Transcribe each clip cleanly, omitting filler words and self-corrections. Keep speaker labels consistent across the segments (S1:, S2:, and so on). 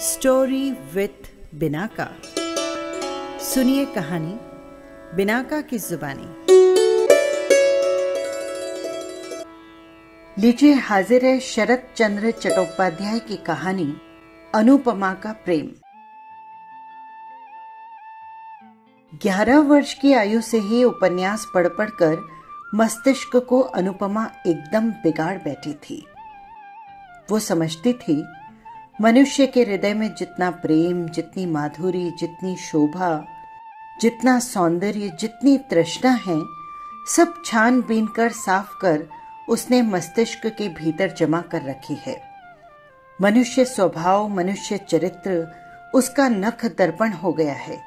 S1: Story with Binaca. सुनिए कहानी Binaca की जुबानी। लीजिए हाजिर है शरत चंद्र चट्टोपाध्याय की कहानी अनुपमा का प्रेम। 11 वर्ष की आयु से ही उपन्यास पढ़ पढ़कर मस्तिष्क को अनुपमा एकदम बिगाड़ बैठी थी। वो समझती थी मनुष्य के हृदय में जितना प्रेम, जितनी माधुरी, जितनी शोभा, जितना सौंदर्य, जितनी तृष्णा है, सब छानबीन कर साफ कर उसने मस्तिष्क के भीतर जमा कर रखी है। मनुष्य स्वभाव, मनुष्य चरित्र उसका नख दर्पण हो गया है।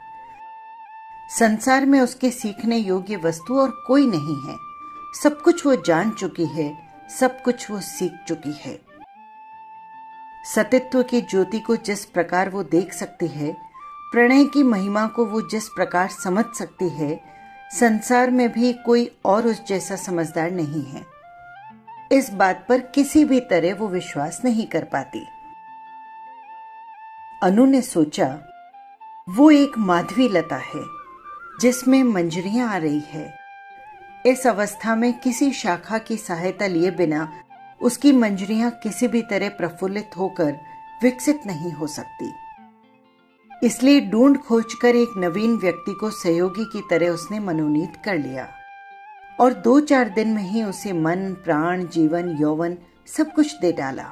S1: संसार में उसके सीखने योग्य वस्तु और कोई नहीं है। सब कुछ वो जान चुकी है, सब कुछ वो सीख चुकी है। सतित्व की ज्योति को जिस प्रकार वो देख सकती है, प्रणय की महिमा को वो जिस प्रकार समझ सकती है, संसार में भी कोई और उस जैसा समझदार नहीं है। इस बात पर किसी भी तरह वो विश्वास नहीं कर पाती। अनु ने सोचा, वो एक माधवी लता है जिसमें मंजरियां आ रही है। इस अवस्था में किसी शाखा की सहायता लिए बिना उसकी मंजरियां किसी भी तरह प्रफुल्लित होकर विकसित नहीं हो सकती। इसलिए ढूंढ खोजकर एक नवीन व्यक्ति को सहयोगी की तरह उसने मनोनीत कर लिया और 2-4 दिन में ही उसे मन, प्राण, जीवन, यौवन सब कुछ दे डाला।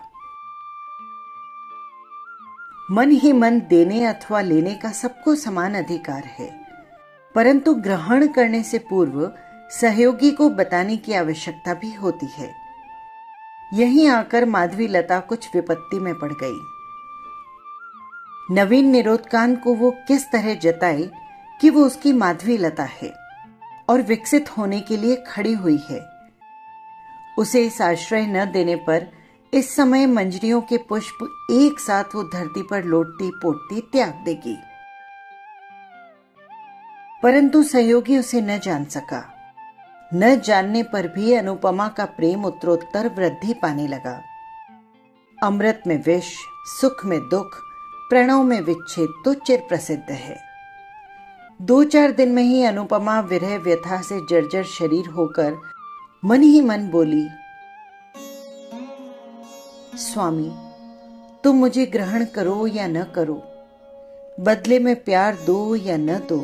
S1: मन ही मन देने अथवा लेने का सबको समान अधिकार है, परंतु ग्रहण करने से पूर्व सहयोगी को बताने की आवश्यकता भी होती है। यहीं आकर माधवी लता कुछ विपत्ति में पड़ गई। नवीन निरोधकान को वो किस तरह जताए कि वो उसकी माधवी लता है और विकसित होने के लिए खड़ी हुई है। उसे इस आश्रय न देने पर इस समय मंजरियों के पुष्प एक साथ वो धरती पर लोटती पोटती त्याग देगी। परंतु सहयोगी उसे न जान सका। न जानने पर भी अनुपमा का प्रेम उत्तरोत्तर वृद्धि पाने लगा। अमृत में विष, सुख में दुख, प्रणव में विच्छेद तो चिर प्रसिद्ध है। 2-4 दिन में ही अनुपमा विरह व्यथा से जर्जर शरीर होकर मन ही मन बोली, स्वामी, तुम मुझे ग्रहण करो या न करो, बदले में प्यार दो या न दो,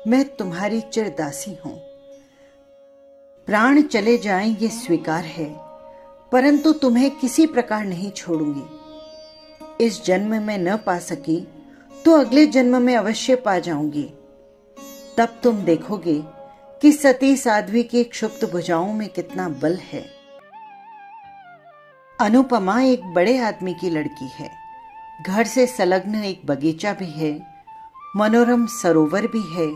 S1: मैं तुम्हारी चिरदासी हूं। प्राण चले जाएं ये स्वीकार है, परंतु तुम्हें किसी प्रकार नहीं छोड़ूंगी। इस जन्म में न पा सकी तो अगले जन्म में अवश्य पा जाऊंगी। तब तुम देखोगे कि सती साध्वी की क्षुब्ध भुजाओं में कितना बल है। अनुपमा एक बड़े आदमी की लड़की है। घर से संलग्न एक बगीचा भी है, मनोरम सरोवर भी है,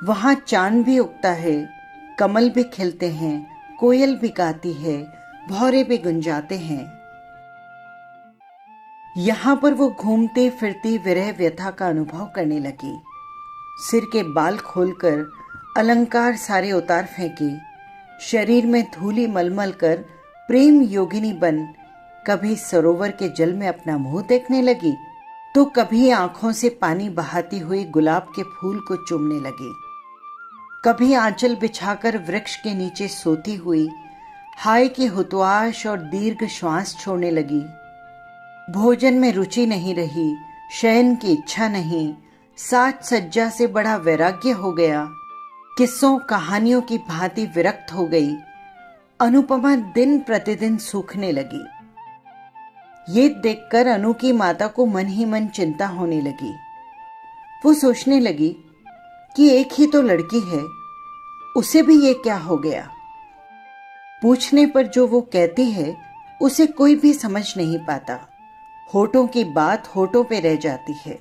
S1: वहां चांद भी उगता है, कमल भी खिलते हैं, कोयल भी गाती है, भौरे भी गुंजाते हैं। यहां पर वो घूमती फिरती विरह व्यथा का अनुभव करने लगी। सिर के बाल खोलकर अलंकार सारे उतार फेंके, शरीर में धूली मलमल कर प्रेम योगिनी बन कभी सरोवर के जल में अपना मुंह देखने लगी तो कभी आंखों से पानी बहाती हुई गुलाब के फूल को चूमने लगी। कभी आंचल बिछाकर वृक्ष के नीचे सोती हुई हाय की हुतवाश और दीर्घ श्वास छोड़ने लगी। भोजन में रुचि नहीं रही, शयन की इच्छा नहीं, साज सज्जा से बड़ा वैराग्य हो गया, किस्सों कहानियों की भांति विरक्त हो गई। अनुपमा दिन प्रतिदिन सूखने लगी। ये देखकर अनु की माता को मन ही मन चिंता होने लगी। वो सोचने लगी कि एक ही तो लड़की है, उसे भी ये क्या हो गया। पूछने पर जो वो कहती है उसे कोई भी समझ नहीं पाता। होठों की बात होठों पे रह जाती है।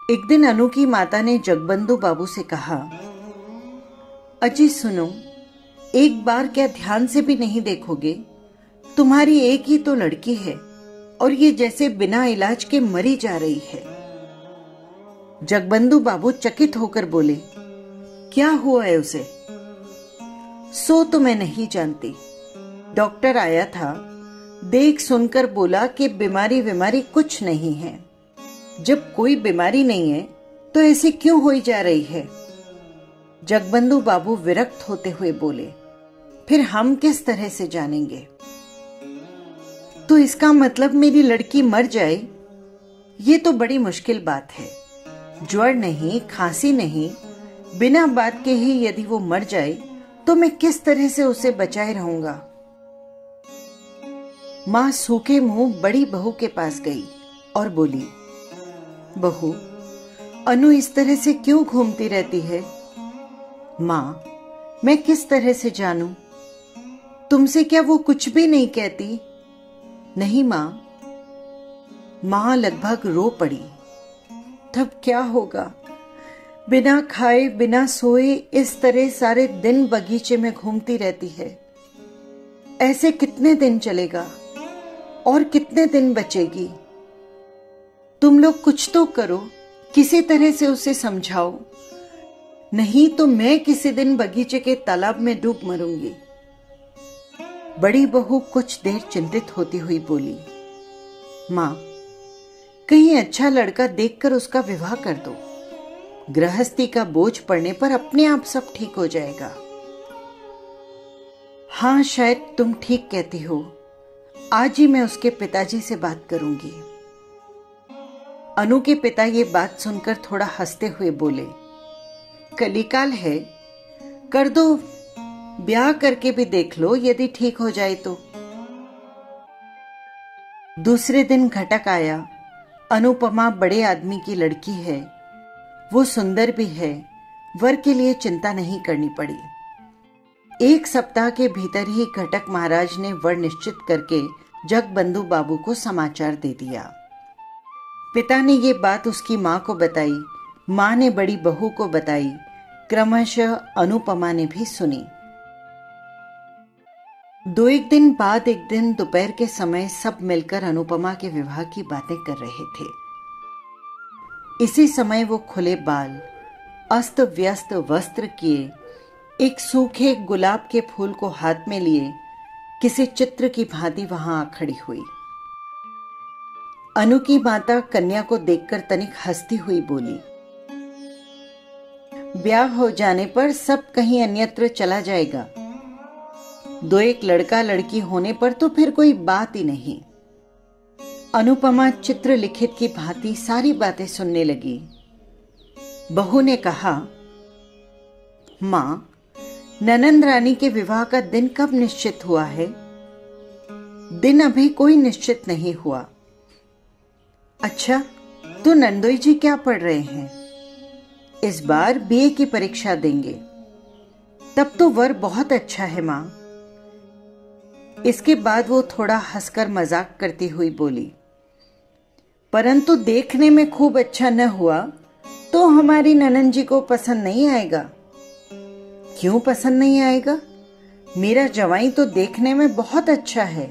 S1: एक दिन अनु की माता ने जगबंधु बाबू से कहा, अजी सुनो, एक बार क्या ध्यान से भी नहीं देखोगे? तुम्हारी एक ही तो लड़की है और ये जैसे बिना इलाज के मरी जा रही है। जगबंधु बाबू चकित होकर बोले, क्या हुआ है उसे? सो तो मैं नहीं जानती। डॉक्टर आया था, देख सुनकर बोला कि बीमारी बीमारी कुछ नहीं है। जब कोई बीमारी नहीं है तो ऐसी क्यों होई जा रही है? जगबंधु बाबू विरक्त होते हुए बोले, फिर हम किस तरह से जानेंगे? तो इसका मतलब मेरी लड़की मर जाए? ये तो बड़ी मुश्किल बात है। ज्वर नहीं, खांसी नहीं, बिना बात के ही यदि वो मर जाए तो मैं किस तरह से उसे बचाए रहूंगा? मां सूखे मुंह बड़ी बहू के पास गई और बोली, बहू, अनु इस तरह से क्यों घूमती रहती है? मां, मैं किस तरह से जानूं? तुमसे क्या वो कुछ भी नहीं कहती? नहीं मां। मां लगभग रो पड़ी। तब क्या होगा? बिना खाए बिना सोए इस तरह सारे दिन बगीचे में घूमती रहती है। ऐसे कितने दिन चलेगा और कितने दिन बचेगी? तुम लोग कुछ तो करो, किसी तरह से उसे समझाओ, नहीं तो मैं किसी दिन बगीचे के तालाब में डूब मरूंगी। बड़ी बहू कुछ देर चिंतित होती हुई बोली, मां, कहीं अच्छा लड़का देखकर उसका विवाह कर दो। गृहस्थी का बोझ पड़ने पर अपने आप सब ठीक हो जाएगा। हां, शायद तुम ठीक कहती हो। आज ही मैं उसके पिताजी से बात करूंगी। अनु के पिता ये बात सुनकर थोड़ा हंसते हुए बोले, कलिकाल है, कर दो, ब्याह करके भी देख लो, यदि ठीक हो जाए तो। दूसरे दिन घटक आया। अनुपमा बड़े आदमी की लड़की है, वो सुंदर भी है, वर के लिए चिंता नहीं करनी पड़ी। 1 सप्ताह के भीतर ही घटक महाराज ने वर निश्चित करके जगबंधु बाबू को समाचार दे दिया। पिता ने ये बात उसकी मां को बताई, मां ने बड़ी बहू को बताई, क्रमशः अनुपमा ने भी सुनी। 2-1 दिन बाद एक दिन दोपहर के समय सब मिलकर अनुपमा के विवाह की बातें कर रहे थे। इसी समय वो खुले बाल, अस्त व्यस्त वस्त्र किए, एक सूखे गुलाब के फूल को हाथ में लिए किसी चित्र की भांति वहां आ खड़ी हुई। अनु की माता कन्या को देखकर तनिक हंसती हुई बोली, ब्याह हो जाने पर सब कहीं अन्यत्र चला जाएगा। 2-1 लड़का लड़की होने पर तो फिर कोई बात ही नहीं। अनुपमा चित्र लिखित की भांति सारी बातें सुनने लगी। बहू ने कहा, मां, ननंद रानी के विवाह का दिन कब निश्चित हुआ है? दिन अभी कोई निश्चित नहीं हुआ। अच्छा, तो नंदोई जी क्या पढ़ रहे हैं? इस बार बीए की परीक्षा देंगे। तब तो वर बहुत अच्छा है मां। इसके बाद वो थोड़ा हंसकर मजाक करती हुई बोली, परंतु देखने में खूब अच्छा न हुआ तो हमारी ननंद जी को पसंद नहीं आएगा। क्यों पसंद नहीं आएगा? मेरा जवाई तो देखने में बहुत अच्छा है।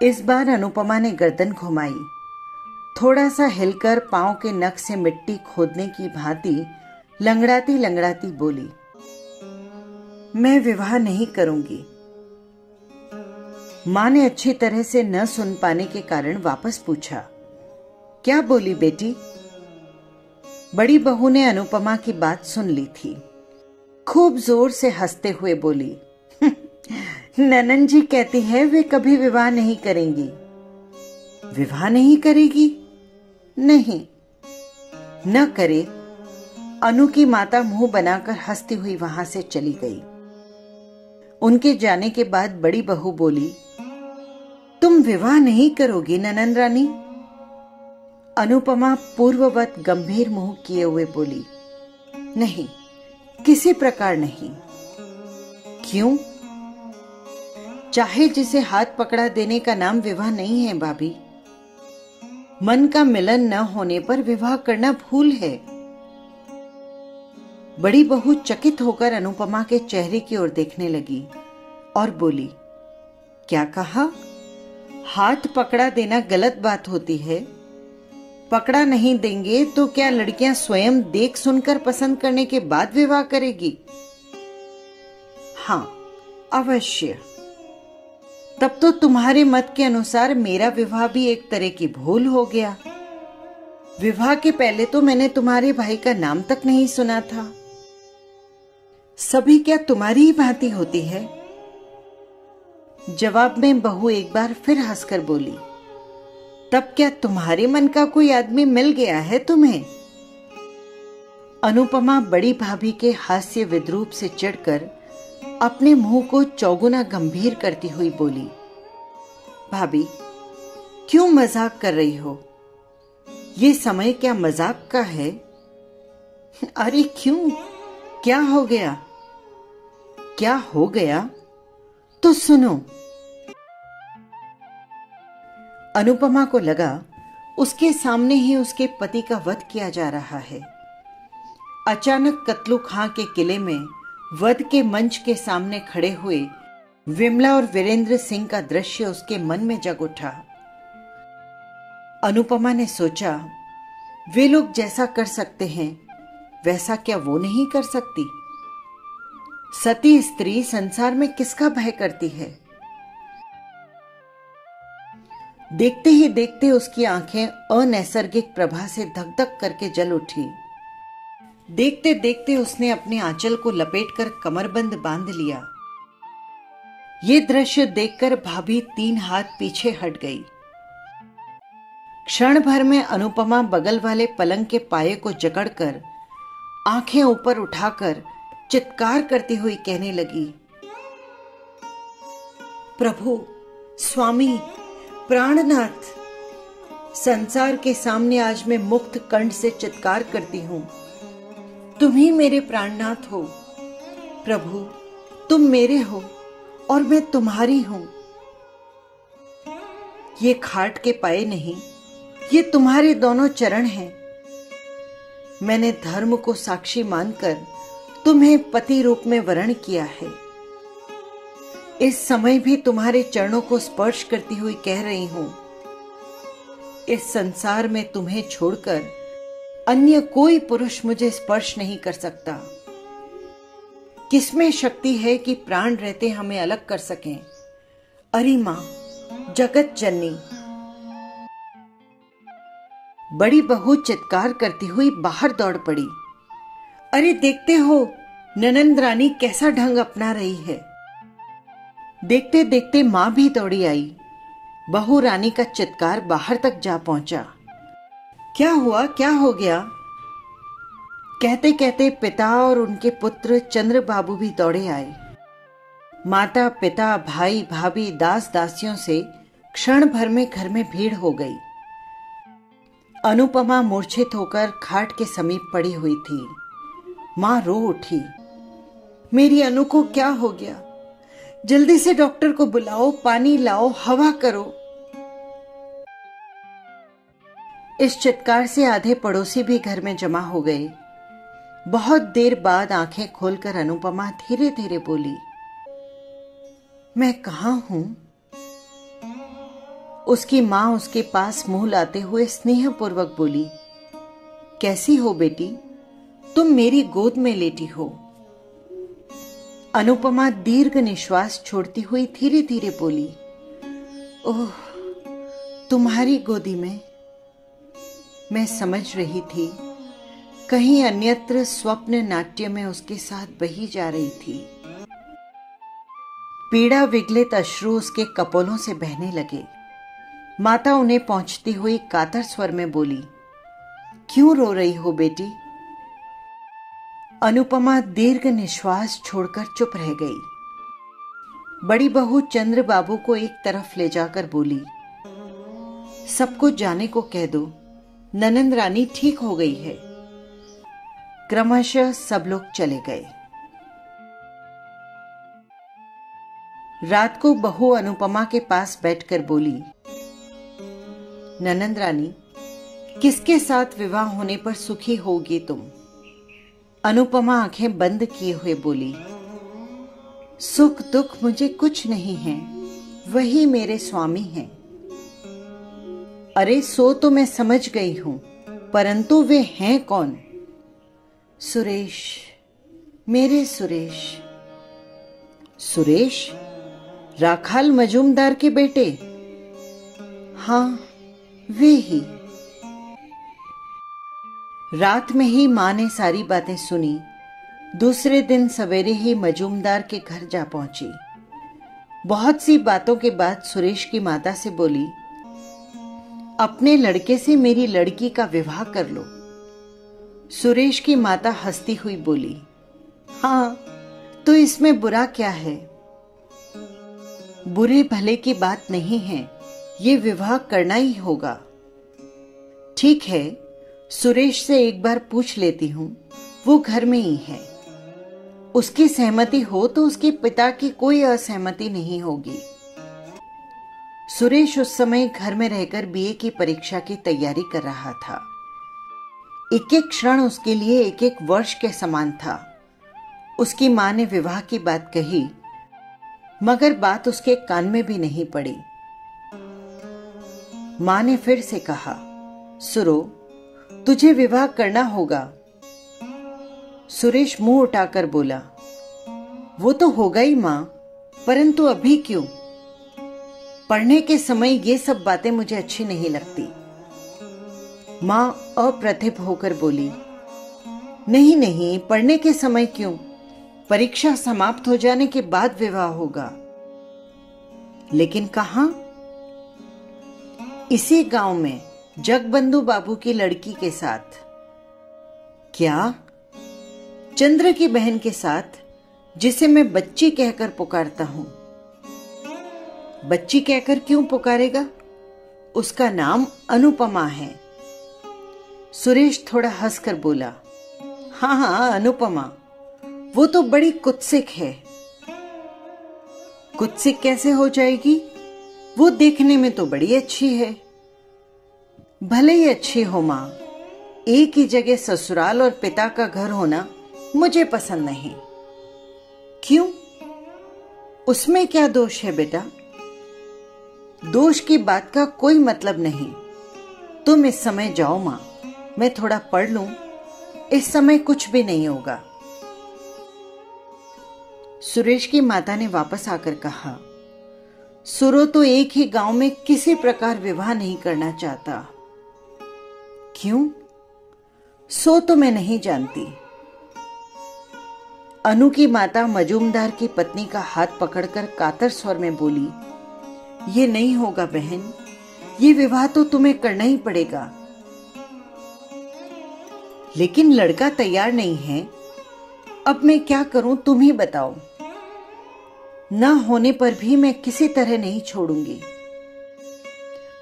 S1: इस बार अनुपमा ने गर्दन घुमाई, थोड़ा सा हिलकर पांव के नख से मिट्टी खोदने की भांति लंगड़ाती लंगड़ाती बोली, मैं विवाह नहीं करूंगी। मां ने अच्छी तरह से न सुन पाने के कारण वापस पूछा, क्या बोली बेटी? बड़ी बहू ने अनुपमा की बात सुन ली थी। खूब जोर से हंसते हुए बोली, ननंद जी कहती है वे कभी विवाह नहीं करेंगी। विवाह नहीं करेगी? नहीं, न करे। अनु की माता मुंह बनाकर हंसती हुई वहां से चली गई। उनके जाने के बाद बड़ी बहू बोली, तुम विवाह नहीं करोगी ननंद रानी? अनुपमा पूर्ववत गंभीर मुंह किए हुए बोली, नहीं, किसी प्रकार नहीं। क्यों? चाहे जिसे हाथ पकड़ा देने का नाम विवाह नहीं है भाभी। मन का मिलन न होने पर विवाह करना भूल है। बड़ी बहू चकित होकर अनुपमा के चेहरे की ओर देखने लगी और बोली, क्या कहा? हाथ पकड़ा देना गलत बात होती है। पकड़ा नहीं देंगे तो क्या लड़कियां स्वयं देख सुनकर पसंद करने के बाद विवाह करेगी? हाँ, अवश्य। तब तो तुम्हारे मत के अनुसार मेरा विवाह भी एक तरह की भूल हो गया। विवाह के पहले तो मैंने तुम्हारे भाई का नाम तक नहीं सुना था। सभी क्या तुम्हारी ही भांति होती है? जवाब में बहू एक बार फिर हंसकर बोली, तब क्या तुम्हारे मन का कोई आदमी मिल गया है तुम्हें? अनुपमा बड़ी भाभी के हास्य विद्रूप से चिढ़कर अपने मुंह को चौगुना गंभीर करती हुई बोली, भाभी क्यों मजाक कर रही हो? ये समय क्या मजाक का है? अरे क्यों, क्या हो गया? क्या हो गया तो सुनो। अनुपमा को लगा उसके सामने ही उसके पति का वध किया जा रहा है। अचानक कतलू खां के किले में वध के मंच के सामने खड़े हुए विमला और वीरेंद्र सिंह का दृश्य उसके मन में जग उठा। अनुपमा ने सोचा, वे लोग जैसा कर सकते हैं वैसा क्या वो नहीं कर सकती? सती स्त्री संसार में किसका भय करती है? देखते ही देखते उसकी आंखें अनैसर्गिक प्रभा से धक धक करके जल उठी। देखते देखते उसने अपने आंचल को लपेटकर कमरबंद बांध लिया। ये दृश्य देखकर भाभी 3 हाथ पीछे हट गई। क्षण भर में अनुपमा बगल वाले पलंग के पाये को जकड़कर आंखें ऊपर उठाकर चित्कार करती हुई कहने लगी, प्रभु, स्वामी, प्राणनाथ, संसार के सामने आज मैं मुक्त कंठ से चित्कार करती हूं, तुम ही मेरे प्राणनाथ हो। प्रभु, तुम मेरे हो और मैं तुम्हारी हूं। ये खाट के पाए नहीं, ये तुम्हारे दोनों चरण हैं। मैंने धर्म को साक्षी मानकर तुम्हें पति रूप में वरण किया है। इस समय भी तुम्हारे चरणों को स्पर्श करती हुई कह रही हूं, इस संसार में तुम्हें छोड़कर अन्य कोई पुरुष मुझे स्पर्श नहीं कर सकता। किसमें शक्ति है कि प्राण रहते हमें अलग कर सकें? अरे मां, जगत जननी। बड़ी बहू चित्कार करती हुई बाहर दौड़ पड़ी। अरे देखते हो ननंद रानी कैसा ढंग अपना रही है। देखते देखते मां भी दौड़ी आई। बहू रानी का चित्कार बाहर तक जा पहुंचा। क्या हुआ, क्या हो गया? कहते कहते पिता और उनके पुत्र चंद्र बाबू भी दौड़े आए। माता, पिता, भाई, भाभी, दास दासियों से क्षण भर में घर में भीड़ हो गई। अनुपमा मूर्छित होकर खाट के समीप पड़ी हुई थी। मां रो उठी, मेरी अनु को क्या हो गया? जल्दी से डॉक्टर को बुलाओ, पानी लाओ, हवा करो। इस चित्कार से आधे पड़ोसी भी घर में जमा हो गए। बहुत देर बाद आंखें खोलकर अनुपमा धीरे धीरे बोली, मैं कहां हूं? उसकी मां उसके पास मुंह लाते हुए स्नेहपूर्वक बोली, कैसी हो बेटी? तुम मेरी गोद में लेटी हो। अनुपमा दीर्घ निश्वास छोड़ती हुई धीरे धीरे बोली, ओह, तुम्हारी गोदी में। मैं समझ रही थी कहीं अन्यत्र स्वप्न नाट्य में उसके साथ बही जा रही थी। पीड़ा विगलित अश्रु उसके कपोलों से बहने लगे। माता उन्हें पहुंचती हुई कातर स्वर में बोली, क्यों रो रही हो बेटी? अनुपमा दीर्घ निश्वास छोड़कर चुप रह गई। बड़ी बहू चंद्र बाबू को एक तरफ ले जाकर बोली, सबको जाने को कह दो, ननंद रानी ठीक हो गई है। क्रमशः सब लोग चले गए। रात को बहू अनुपमा के पास बैठकर बोली, ननंद रानी, किसके साथ विवाह होने पर सुखी होगी तुम? अनुपमा आंखें बंद किए हुए बोली, सुख दुख मुझे कुछ नहीं है, वही मेरे स्वामी हैं। अरे सो तो मैं समझ गई हूं, परंतु वे हैं कौन? सुरेश, मेरे सुरेश। सुरेश? राखाल मजूमदार के बेटे? हाँ, वे ही। रात में ही मां ने सारी बातें सुनी। दूसरे दिन सवेरे ही मजूमदार के घर जा पहुंची। बहुत सी बातों के बाद सुरेश की माता से बोली, अपने लड़के से मेरी लड़की का विवाह कर लो। सुरेश की माता हंसती हुई बोली, हाँ, तो इसमें बुरा क्या है? बुरे भले की बात नहीं है, ये विवाह करना ही होगा। ठीक है, सुरेश से एक बार पूछ लेती हूं, वो घर में ही है। उसकी सहमति हो तो उसके पिता की कोई असहमति नहीं होगी। सुरेश उस समय घर में रहकर बीए की परीक्षा की तैयारी कर रहा था। एक एक क्षण उसके लिए एक एक वर्ष के समान था। उसकी मां ने विवाह की बात कही, मगर बात उसके कान में भी नहीं पड़ी। मां ने फिर से कहा, सुरो, तुझे विवाह करना होगा। सुरेश मुंह उठाकर बोला, वो तो होगा ही मां, परंतु अभी क्यों? पढ़ने के समय ये सब बातें मुझे अच्छी नहीं लगती। मां अप्रतिभ होकर बोली, नहीं नहीं, पढ़ने के समय क्यों? परीक्षा समाप्त हो जाने के बाद विवाह होगा। लेकिन कहां? इसी गांव में जगबंधु बाबू की लड़की के साथ। क्या? चंद्र की बहन के साथ, जिसे मैं बच्ची कहकर पुकारता हूं। बच्ची कहकर क्यों पुकारेगा? उसका नाम अनुपमा है। सुरेश थोड़ा हंसकर बोला, हाँ हाँ, अनुपमा। वो तो बड़ी कुत्सिक है। कुत्सिक कैसे हो जाएगी? वो देखने में तो बड़ी अच्छी है। भले ही अच्छी हो मां, एक ही जगह ससुराल और पिता का घर होना मुझे पसंद नहीं। क्यों? उसमें क्या दोष है बेटा? दोष की बात का कोई मतलब नहीं। तुम इस समय जाओ मां, मैं थोड़ा पढ़ लूं। इस समय कुछ भी नहीं होगा। सुरेश की माता ने वापस आकर कहा, सुरो तो एक ही गांव में किसी प्रकार विवाह नहीं करना चाहता। क्यों? सो तो मैं नहीं जानती। अनु की माता मजूमदार की पत्नी का हाथ पकड़कर कातर स्वर में बोली, ये नहीं होगा बहन, ये विवाह तो तुम्हें करना ही पड़ेगा। लेकिन लड़का तैयार नहीं है। अब मैं क्या करूं, तुम ही बताओ। न होने पर भी मैं किसी तरह नहीं छोड़ूंगी।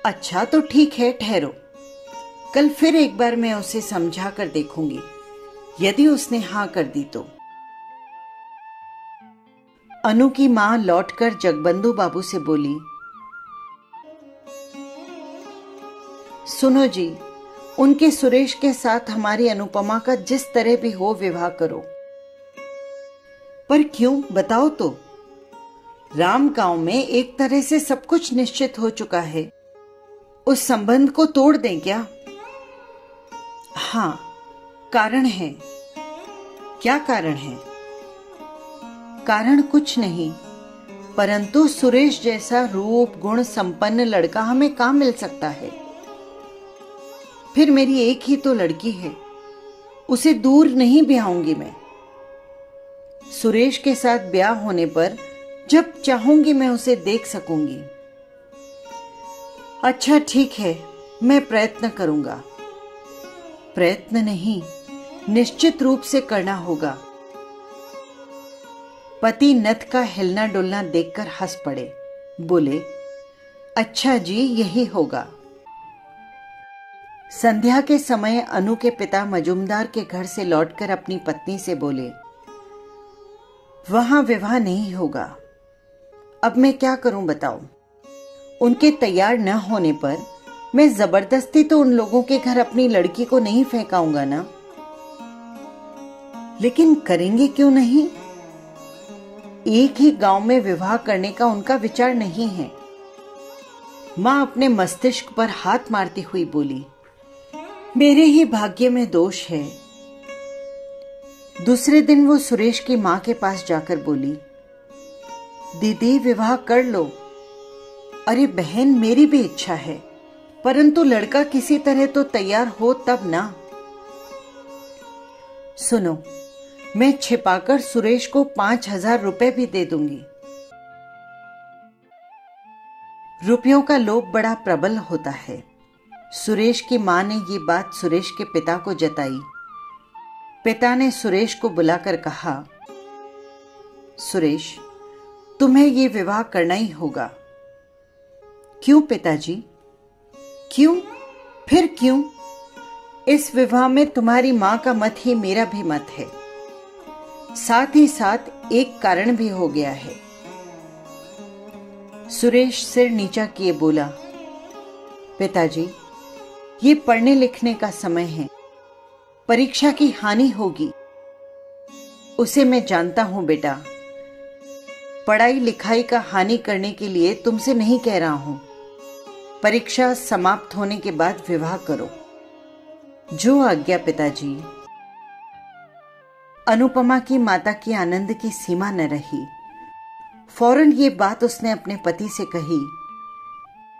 S1: अच्छा तो ठीक है, ठहरो। कल फिर एक बार मैं उसे समझा कर देखूंगी। यदि उसने हां कर दी तो। अनु की मां लौटकर जगबंधु बाबू से बोली, सुनो जी, उनके सुरेश के साथ हमारी अनुपमा का जिस तरह भी हो विवाह करो। पर क्यों, बताओ तो। राम गांव में एक तरह से सब कुछ निश्चित हो चुका है। उस संबंध को तोड़ दें क्या? हाँ, कारण है। क्या कारण है? कारण कुछ नहीं, परंतु सुरेश जैसा रूप गुण संपन्न लड़का हमें कहां मिल सकता है? फिर मेरी एक ही तो लड़की है, उसे दूर नहीं ब्याहूंगी मैं। सुरेश के साथ ब्याह होने पर जब चाहूंगी मैं उसे देख सकूंगी। अच्छा ठीक है, मैं प्रयत्न करूंगा। प्रयत्न नहीं, निश्चित रूप से करना होगा। पति नथ का हिलना डुलना देखकर हंस पड़े। बोले, अच्छा जी, यही होगा। संध्या के समय अनु के पिता मजूमदार के घर से लौटकर अपनी पत्नी से बोले, वहां विवाह नहीं होगा। अब मैं क्या करूं बताओ। उनके तैयार न होने पर मैं जबरदस्ती तो उन लोगों के घर अपनी लड़की को नहीं फेंकाऊंगा ना। लेकिन करेंगे क्यों नहीं? एक ही गांव में विवाह करने का उनका विचार नहीं है। मां अपने मस्तिष्क पर हाथ मारती हुई बोली, मेरे ही भाग्य में दोष है। दूसरे दिन वो सुरेश की मां के पास जाकर बोली, दीदी विवाह कर लो। अरे बहन, मेरी भी इच्छा है, परंतु लड़का किसी तरह तो तैयार हो तब ना। सुनो, मैं छिपाकर सुरेश को 5,000 रुपए भी दे दूंगी। रुपयों का लोभ बड़ा प्रबल होता है। सुरेश की मां ने ये बात सुरेश के पिता को जताई। पिता ने सुरेश को बुलाकर कहा, सुरेश, तुम्हें ये विवाह करना ही होगा। क्यों पिताजी? क्यों? फिर क्यों? इस विवाह में तुम्हारी मां का मत ही मेरा भी मत है। साथ ही साथ एक कारण भी हो गया है। सुरेश सिर नीचा किए बोला, पिताजी, ये पढ़ने लिखने का समय है, परीक्षा की हानि होगी। उसे मैं जानता हूं बेटा। पढ़ाई लिखाई का हानि करने के लिए तुमसे नहीं कह रहा हूं। परीक्षा समाप्त होने के बाद विवाह करो। जो आज्ञा पिताजी। अनुपमा की माता की आनंद की सीमा न रही। फौरन ये बात उसने अपने पति से कही।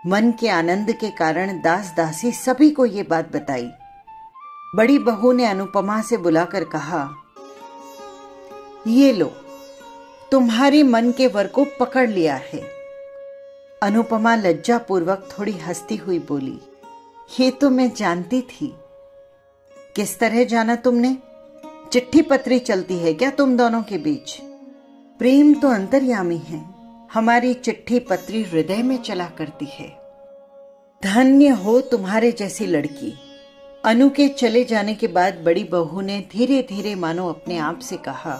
S1: मन के आनंद के कारण दास दासी सभी को ये बात बताई। बड़ी बहू ने अनुपमा से बुलाकर कहा, ये लो, तुम्हारे मन के वर को पकड़ लिया है। अनुपमा लज्जापूर्वक थोड़ी हंसती हुई बोली, ये तो मैं जानती थी। किस तरह जाना तुमने? चिट्ठी पत्री चलती है क्या तुम दोनों के बीच? प्रेम तो अंतर्यामी है, हमारी चिट्ठी पत्री हृदय में चला करती है। धन्य हो तुम्हारे जैसी लड़की। अनु के चले जाने के बाद बड़ी बहू ने धीरे धीरे मानो अपने आप से कहा,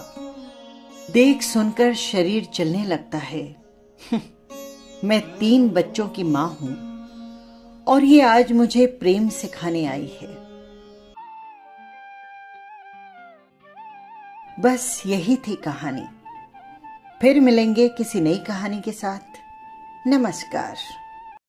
S1: देख सुनकर शरीर चलने लगता है। मैं 3 बच्चों की मां हूं और ये आज मुझे प्रेम सिखाने आई है। बस यही थी कहानी। फिर मिलेंगे किसी नई कहानी के साथ। नमस्कार।